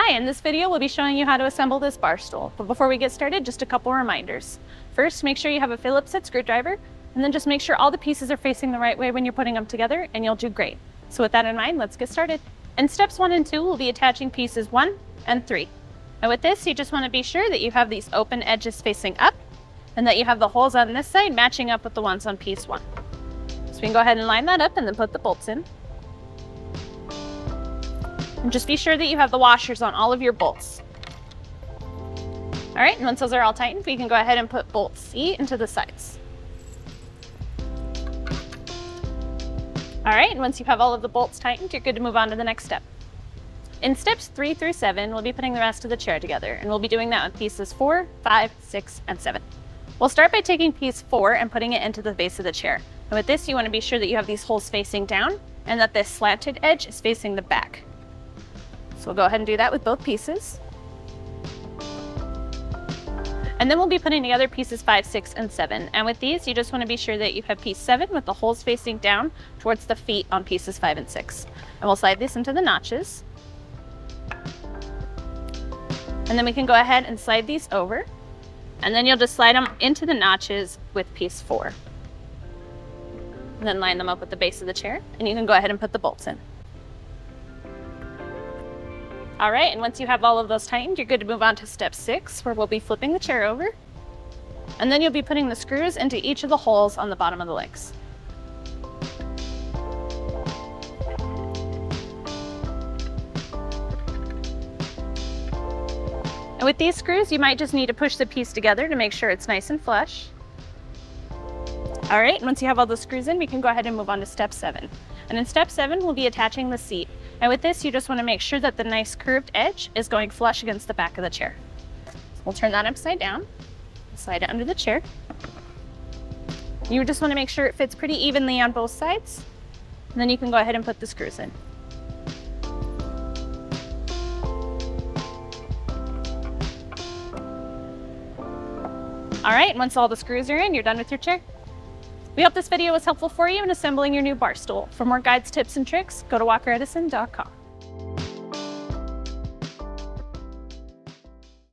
Hi, in this video we'll be showing you how to assemble this bar stool. But before we get started, just a couple reminders. First, make sure you have a Phillips head screwdriver, and then just make sure all the pieces are facing the right way when you're putting them together, and you'll do great. So with that in mind, let's get started. In steps 1 and 2, we'll be attaching pieces 1 and 3. And with this, you just want to be sure that you have these open edges facing up, and that you have the holes on this side matching up with the ones on piece 1. So we can go ahead and line that up and then put the bolts in. And just be sure that you have the washers on all of your bolts. All right, and once those are all tightened, we can go ahead and put bolt C into the sides. All right, and once you have all of the bolts tightened, you're good to move on to the next step. In steps 3 through 7, we'll be putting the rest of the chair together, and we'll be doing that on pieces 4, 5, 6, and 7. We'll start by taking piece 4 and putting it into the base of the chair. And with this, you want to be sure that you have these holes facing down and that this slanted edge is facing the back. So we'll go ahead and do that with both pieces. And then we'll be putting together pieces 5, 6, and 7. And with these, you just want to be sure that you have piece 7 with the holes facing down towards the feet on pieces 5 and 6. And we'll slide this into the notches. And then we can go ahead and slide these over. And then you'll just slide them into the notches with piece 4. And then line them up with the base of the chair. And you can go ahead and put the bolts in. All right, and once you have all of those tightened, you're good to move on to step 6, where we'll be flipping the chair over. And then you'll be putting the screws into each of the holes on the bottom of the legs. And with these screws, you might just need to push the piece together to make sure it's nice and flush. All right, once you have all the screws in, we can go ahead and move on to step 7. And in step 7, we'll be attaching the seat. And with this, you just want to make sure that the nice curved edge is going flush against the back of the chair. So we'll turn that upside down, slide it under the chair. You just want to make sure it fits pretty evenly on both sides. And then you can go ahead and put the screws in. All right, once all the screws are in, you're done with your chair. We hope this video was helpful for you in assembling your new bar stool. For more guides, tips, and tricks, go to walkeredison.com.